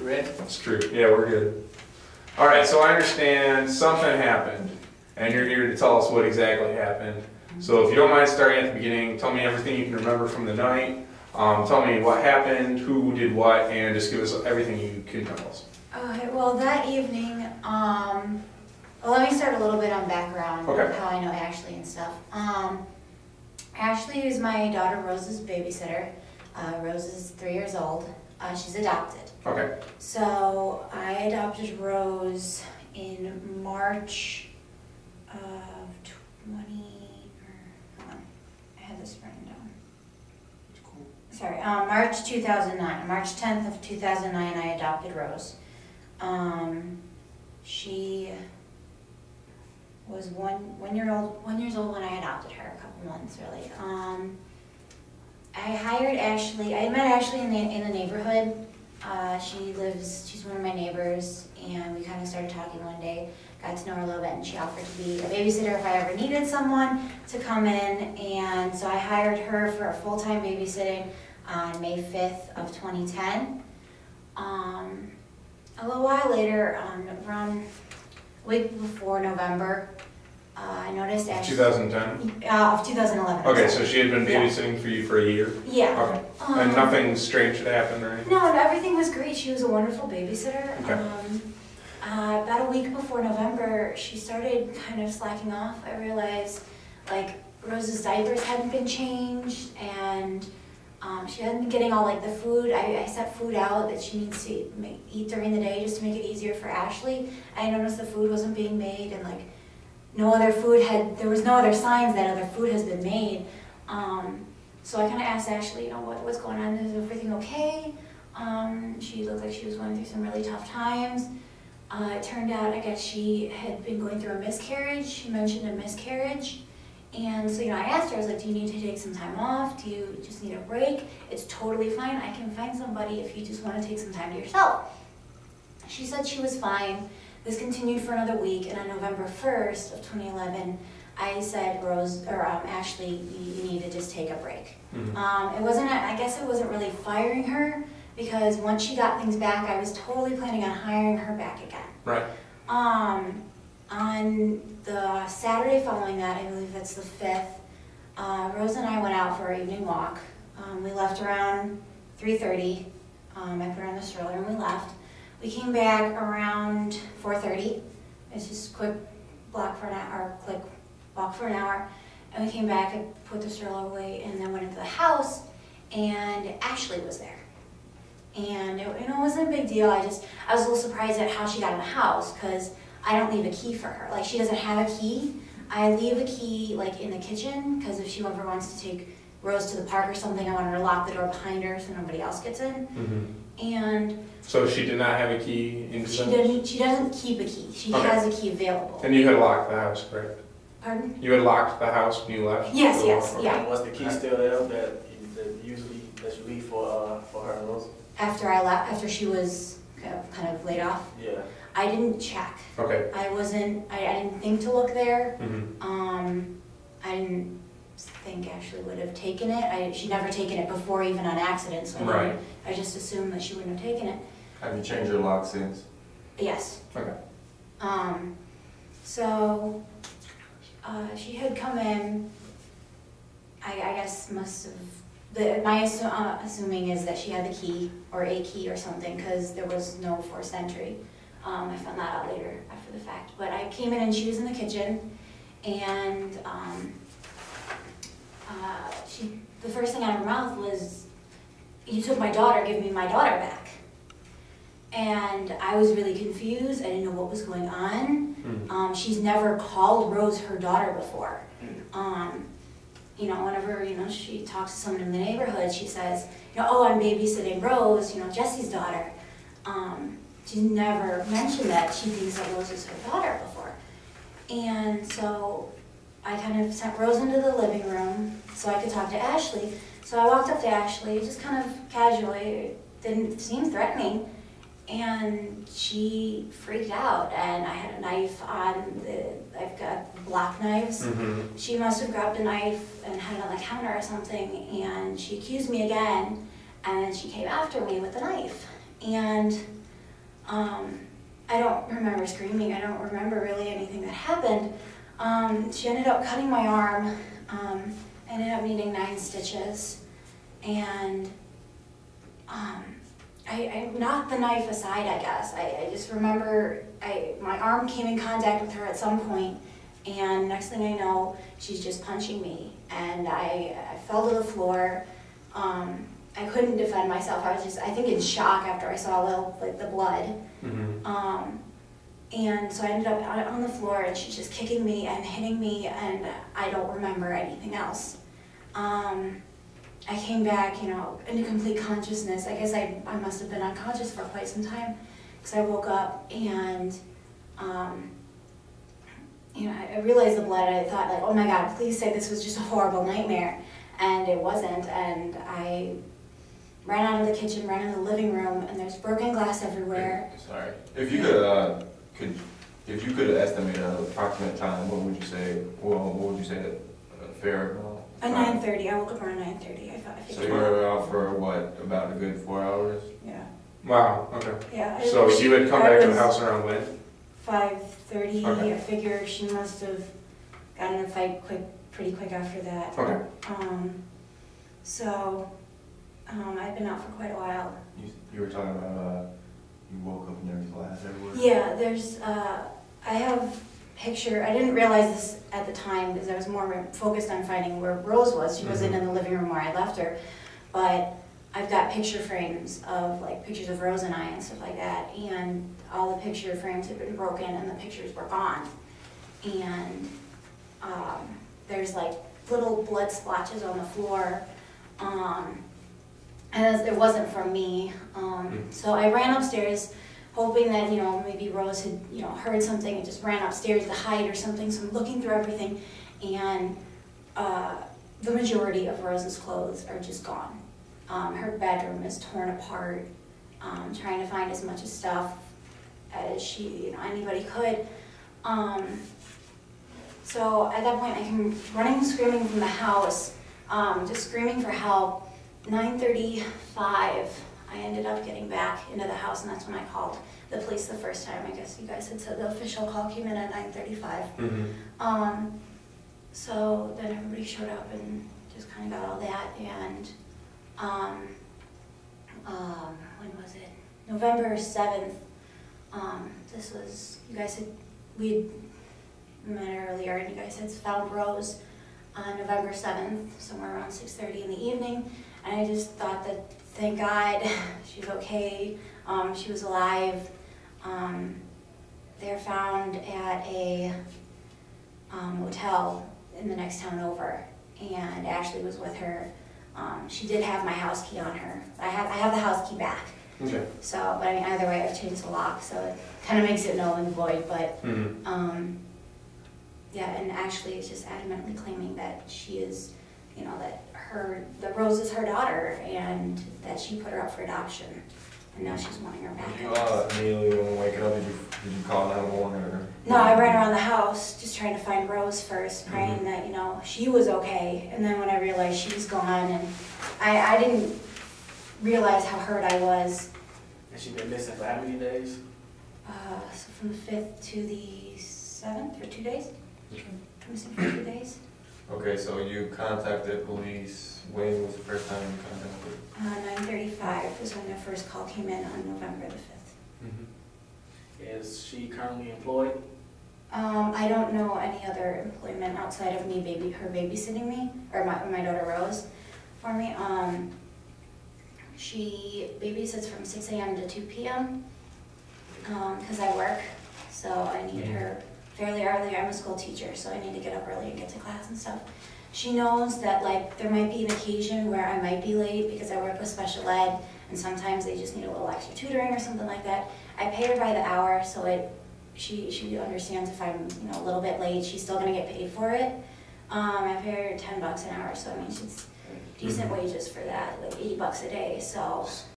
correct? That's true. Yeah, we're good. All right, so I understand something happened, and you're here to tell us what exactly happened. So if you don't mind starting at the beginning, tell me everything you can remember from the night. Tell me what happened, who did what, and just give us everything you can tell us. Okay, well that evening, well let me start a little bit on background, Okay. how I know Ashley and stuff. Ashley is my daughter Rose's babysitter. Rose is 3 years old. She's adopted. Okay. So I adopted Rose in March of hold on, I had this written down. Cool. Sorry, March 2009, March 10th of 2009 I adopted Rose. She was one years old when I adopted her, a couple months really. I hired Ashley. I met Ashley in the neighborhood. She's one of my neighbors, and we kind of started talking one day, got to know her a little bit, and she offered to be a babysitter if I ever needed someone to come in, and so I hired her for a full-time babysitting on May 5th of 2010. A little while later, around a week before November, I noticed Ashley... 2010? Of 2011. Okay, so she had been babysitting for you for a year? Yeah. Okay. And nothing strange had happened, right? No, everything was great. She was a wonderful babysitter. Okay. About a week before November, she started kind of slacking off. I realized, like, Rose's diapers hadn't been changed, and she hadn't been getting all, like, the food. I set food out that she needs to eat during the day just to make it easier for Ashley. I noticed the food wasn't being made, and, like, there was no other signs that other food has been made. So I kind of asked Ashley, what's going on? Is everything okay? She looked like she was going through some really tough times. It turned out, I guess she had been going through a miscarriage. She mentioned a miscarriage. And so, I asked her, I was like, do you need to take some time off? Do you just need a break? It's totally fine. I can find somebody if you just want to take some time to yourself. She said she was fine. This continued for another week, and on November 1st of 2011, I said, Ashley, you need to just take a break. Mm-hmm. I guess it wasn't really firing her, because once she got things back, I was totally planning on hiring her back again. Right. On the Saturday following that, I believe that's the 5th, Rose and I went out for our evening walk. We left around 3:30. I put her on the stroller and we left. We came back around 4:30. It's just quick walk for an hour. And we came back and put the stroller away and then went into the house, and Ashley was there. And it wasn't a big deal. I was a little surprised at how she got in the house, because I don't leave a key for her. Like, she doesn't have a key. I leave a key, like, in the kitchen, because if she ever wants to take Rose to the park or something, I want her to lock the door behind her so nobody else gets in. Mm-hmm. And so she did not have a key in the house? She doesn't keep a key. She has a key available. And you had locked the house, correct? Pardon? You had locked the house when you left? Yes, Okay. yeah. Was the key still there that you leave for her and Rose? After I left, after she was kind of laid off? Yeah. I didn't check. Okay. I didn't think to look there. Mm-hmm. I didn't think Ashley would have taken it. She'd never taken it before, even on accident, so right. I just assumed that she wouldn't have taken it. Have you changed your lock since? Yes. Okay. So she had come in. I guess must have. My assuming is that she had the key or a key or something, because there was no forced entry. I found that out later after the fact. But I came in and she was in the kitchen, and the first thing out of her mouth was, "You took my daughter, give me my daughter back." And I was really confused. I didn't know what was going on. Mm. She's never called Rose her daughter before. Whenever, she talks to someone in the neighborhood, she says, "Oh, I'm babysitting Rose, Jesse's daughter." She's never mentioned that she thinks that Rose is her daughter before. And so I kind of sent Rose into the living room so I could talk to Ashley. So I walked up to Ashley, just kind of casually, it didn't seem threatening, and she freaked out, and I had a knife I've got block knives. Mm-hmm. She must have grabbed a knife and had it on the counter or something, and she accused me again, and then she came after me with the knife. And I don't remember screaming. I don't remember really anything that happened. She ended up cutting my arm. Ended up needing 9 stitches, and I knocked the knife aside, I guess. I just remember my arm came in contact with her at some point, and next thing I know, she's just punching me, and I fell to the floor. I couldn't defend myself. I was just, I think, in shock after I saw the blood. And so I ended up on the floor, and she's just kicking me and hitting me, and I don't remember anything else. I came back, into complete consciousness. I guess I must have been unconscious for quite some time, because I woke up and, I realized the blood, and I thought, like, oh my God, please say this was just a horrible nightmare. And it wasn't, and I ran out of the kitchen, ran into the living room, and there's broken glass everywhere. Sorry. If you could estimate an approximate time, what would you say? Well, what would you say a fair? At 9:30. I woke up around 9:30. I So you were out for what? About a good 4 hours? Yeah. Wow, okay. Yeah. So you had come back to the house around when? 5:30. Okay. I figure she must have gotten in a fight pretty quick after that. Okay. I've been out for quite a while. You were talking about you woke up and there was glass everywhere? Yeah, there's, I have picture, I didn't realize this at the time because I was more focused on finding where Rose was. She wasn't in the living room where I left her, but I've got picture frames of like pictures of Rose and I and stuff like that, and all the picture frames had been broken and the pictures were gone. And there's like little blood splotches on the floor. And it wasn't from me. So I ran upstairs hoping that, maybe Rose had, heard something and just ran upstairs to hide or something. So I'm looking through everything, and the majority of Rose's clothes are just gone. Her bedroom is torn apart, trying to find as much stuff as anybody could. So at that point I came running and screaming from the house, just screaming for help. 9:35, I ended up getting back into the house, and that's when I called the police the first time. I guess you guys had said the official call came in at 9:35. So then everybody showed up and just kind of got all that, and when was it? November 7th. This was, you guys had, we'd met earlier, and you guys had found Rose on November 7th, somewhere around 6:30 in the evening. And I just thought that, thank God, she's okay, she was alive. They're found at a motel in the next town over, and Ashley was with her. She did have my house key on her. I have the house key back. Okay. So, but I mean, either way, I've changed the lock, so it kind of makes it null and void, but, yeah, and Ashley is just adamantly claiming that she is, that Rose is her daughter, and that she put her up for adoption, and now she's wanting her back. Did you immediately when waking up, did you call 911 or? No, I ran around the house just trying to find Rose first, praying that, she was okay, and then when I realized she was gone, and I didn't realize how hurt I was. And she's been missing for how many days? So from the 5th to the 7th, for 2 days? Missing for 2 days. Okay, so you contacted police. When was the first time you contacted? 9:35 was when the first call came in on November the 5th. Is she currently employed? I don't know any other employment outside of her babysitting me, or my daughter Rose for me. She babysits from 6 a.m. to 2 p.m. Because I work, so I need her fairly early. I'm a school teacher, so I need to get up early and get to class and stuff. She knows that there might be an occasion where I might be late because I work with special ed, and sometimes they just need a little extra tutoring or something like that. I pay her by the hour, so she understands if I'm a little bit late, she's still gonna get paid for it. I pay her $10 an hour, so I mean she's decent wages for that, like $80 a day. So